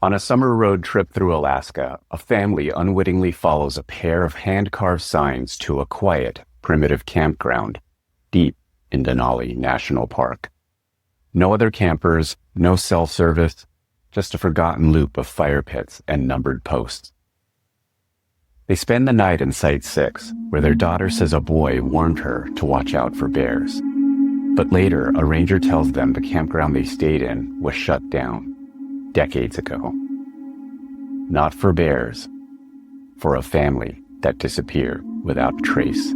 On a summer road trip through Alaska, a family unwittingly follows a pair of hand-carved signs to a quiet, primitive campground deep in Denali National Park. No other campers, no cell service, just a forgotten loop of fire pits and numbered posts. They spend the night in Site 6, where their daughter says a boy warned her to watch out for bears. But later, a ranger tells them the campground they stayed in was shut down decades ago. Not for bears, for a family that disappeared without trace.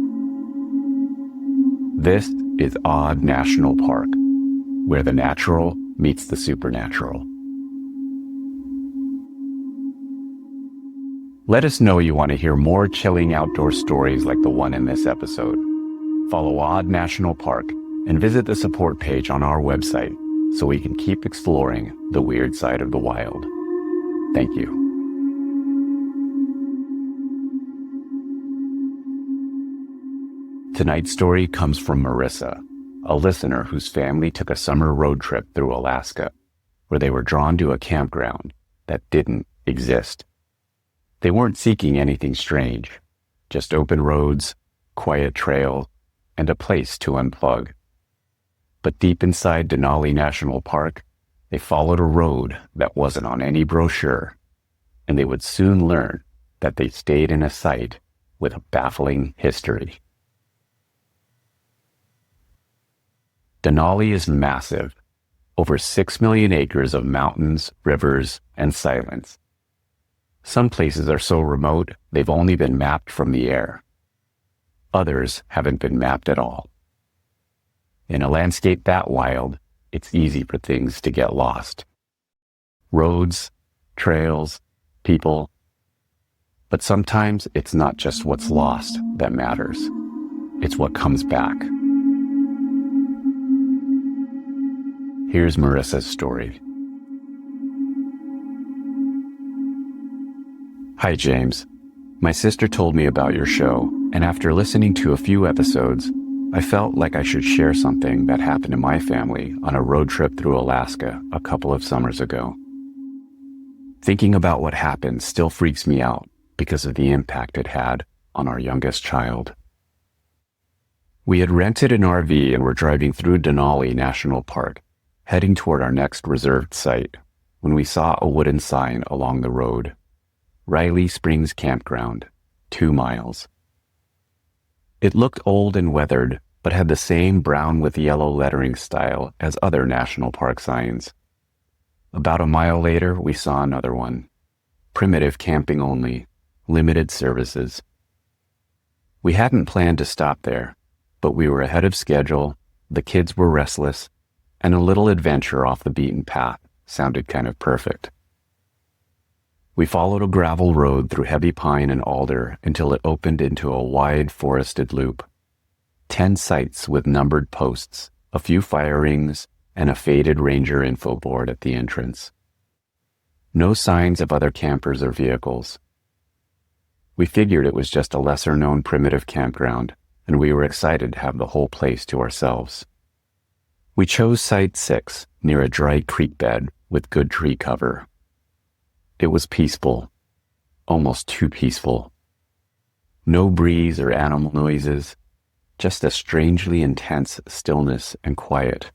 This is Odd National Park, where the natural meets the supernatural. Let us know you want to hear more chilling outdoor stories like the one in this episode. Follow Odd National Park and visit the support page on our website so we can keep exploring the weird side of the wild. Thank you. Tonight's story comes from Marissa, a listener whose family took a summer road trip through Alaska, where they were drawn to a campground that didn't exist. They weren't seeking anything strange, just open roads, quiet trails, and a place to unplug. But deep inside Denali National Park, they followed a road that wasn't on any brochure, and they would soon learn that they stayed in a site with a baffling history. Denali is massive, over 6 million acres of mountains, rivers, and silence. Some places are so remote they've only been mapped from the air. Others haven't been mapped at all. In a landscape that wild, it's easy for things to get lost. Roads, trails, people. But sometimes it's not just what's lost that matters. It's what comes back. Here's Marissa's story. Hi, James. My sister told me about your show, and after listening to a few episodes, I felt like I should share something that happened to my family on a road trip through Alaska a couple of summers ago. Thinking about what happened still freaks me out because of the impact it had on our youngest child. We had rented an RV and were driving through Denali National Park, heading toward our next reserved site, when we saw a wooden sign along the road. Riley Springs Campground, 2 miles. It looked old and weathered, but had the same brown with yellow lettering style as other national park signs. About a mile later, we saw another one. Primitive camping only, limited services. We hadn't planned to stop there, but we were ahead of schedule, the kids were restless, and a little adventure off the beaten path sounded kind of perfect. We followed a gravel road through heavy pine and alder until it opened into a wide forested loop. 10 sites with numbered posts, a few fire rings, and a faded ranger info board at the entrance. No signs of other campers or vehicles. We figured it was just a lesser-known primitive campground, and we were excited to have the whole place to ourselves. We chose Site 6, near a dry creek bed with good tree cover. It was peaceful, almost too peaceful. No breeze or animal noises, just a strangely intense stillness and quiet.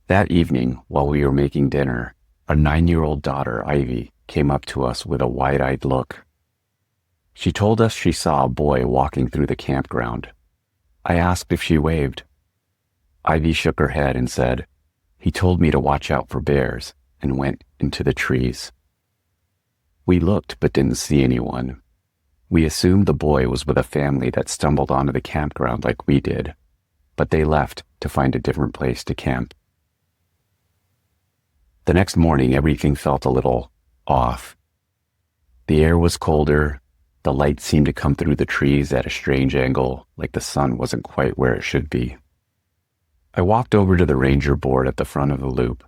That evening, while we were making dinner, our 9-year-old daughter, Ivy, came up to us with a wide-eyed look. She told us she saw a boy walking through the campground. I asked if she waved. Ivy shook her head and said, "He told me to watch out for bears," and went into the trees. We looked but didn't see anyone. We assumed the boy was with a family that stumbled onto the campground like we did, but they left to find a different place to camp. The next morning, everything felt a little off. The air was colder, the light seemed to come through the trees at a strange angle, like the sun wasn't quite where it should be. I walked over to the ranger board at the front of the loop.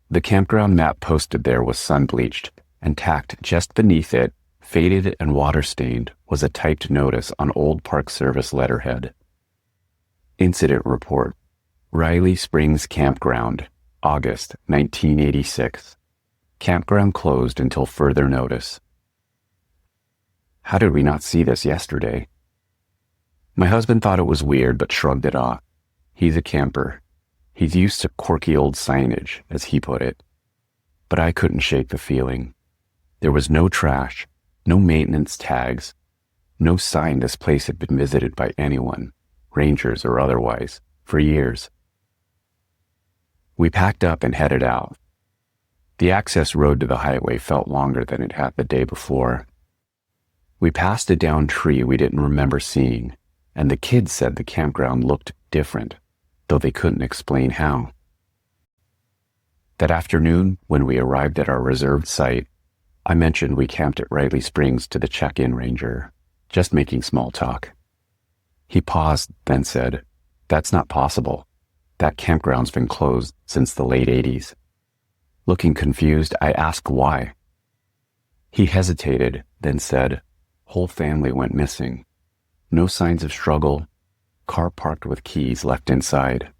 The campground map posted there was sun-bleached, and tacked just beneath it, faded and water-stained, was a typed notice on old Park Service letterhead. Incident report. Riley Springs Campground, August 1986. Campground closed until further notice. How did we not see this yesterday? My husband thought it was weird but shrugged it off. He's a camper. He's used to quirky old signage, as he put it. But I couldn't shake the feeling. There was no trash, no maintenance tags, no sign this place had been visited by anyone, rangers or otherwise, for years. We packed up and headed out. The access road to the highway felt longer than it had the day before. We passed a downed tree we didn't remember seeing, and the kids said the campground looked different, though they couldn't explain how. That afternoon, when we arrived at our reserved site, I mentioned we camped at Riley Springs to the check-in ranger, just making small talk. He paused, then said, "That's not possible. That campground's been closed since the late 80s. Looking confused, I asked why. He hesitated, then said, "Whole family went missing. No signs of struggle. Car parked with keys left inside.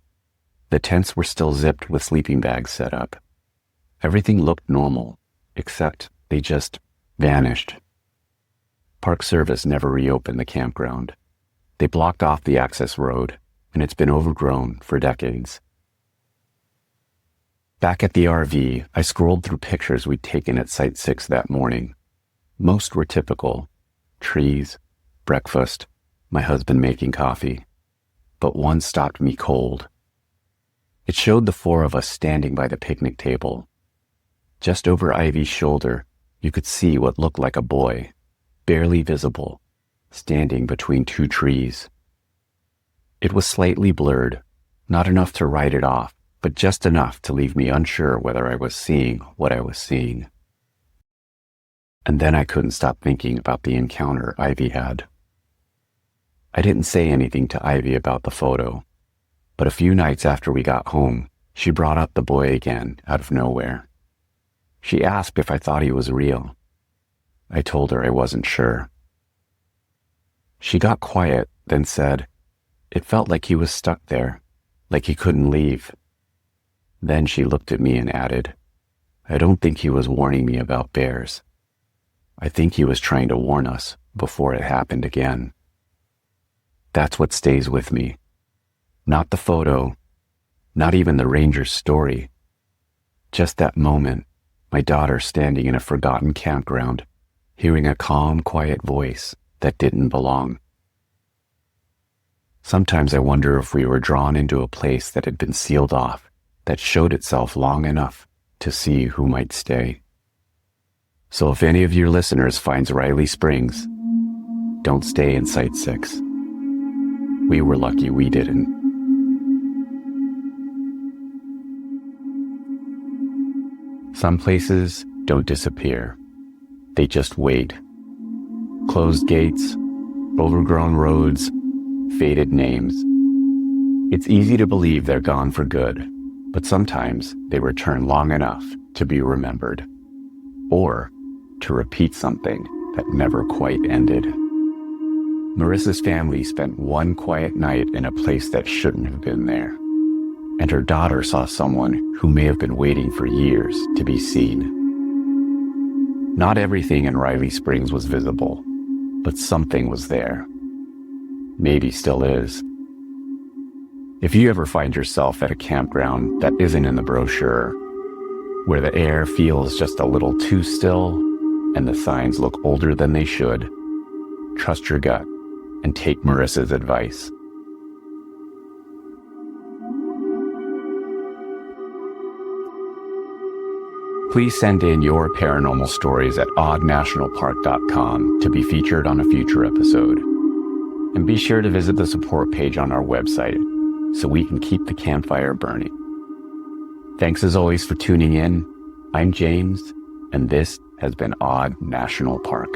The tents were still zipped with sleeping bags set up. Everything looked normal, except they just vanished." Park Service never reopened the campground. They blocked off the access road, and it's been overgrown for decades. Back at the RV, I scrolled through pictures we'd taken at Site 6 that morning. Most were typical: trees, breakfast, my husband making coffee. But one stopped me cold. It showed the four of us standing by the picnic table. Just over Ivy's shoulder, you could see what looked like a boy, barely visible, standing between two trees. It was slightly blurred, not enough to write it off, but just enough to leave me unsure whether I was seeing what I was seeing. And then I couldn't stop thinking about the encounter Ivy had. I didn't say anything to Ivy about the photo, but a few nights after we got home, she brought up the boy again out of nowhere. She asked if I thought he was real. I told her I wasn't sure. She got quiet, then said, "It felt like he was stuck there, like he couldn't leave." Then she looked at me and added, "I don't think he was warning me about bears. I think he was trying to warn us before it happened again." That's what stays with me. Not the photo, not even the ranger's story. Just that moment, my daughter standing in a forgotten campground, hearing a calm, quiet voice that didn't belong. Sometimes I wonder if we were drawn into a place that had been sealed off, that showed itself long enough to see who might stay. So if any of your listeners finds Riley Springs, don't stay in Site 6. We were lucky we didn't. Some places don't disappear. They just wait. Closed gates, overgrown roads, faded names. It's easy to believe they're gone for good, but sometimes they return long enough to be remembered, or to repeat something that never quite ended. Marissa's family spent one quiet night in a place that shouldn't have been there, and her daughter saw someone who may have been waiting for years to be seen. Not everything in Riley Springs was visible, but something was there. Maybe still is. If you ever find yourself at a campground that isn't in the brochure, where the air feels just a little too still and the signs look older than they should, trust your gut and take Marissa's advice. Please send in your paranormal stories at oddnationalpark.com to be featured on a future episode. And be sure to visit the support page on our website so we can keep the campfire burning. Thanks as always for tuning in. I'm James, and this has been Odd National Park.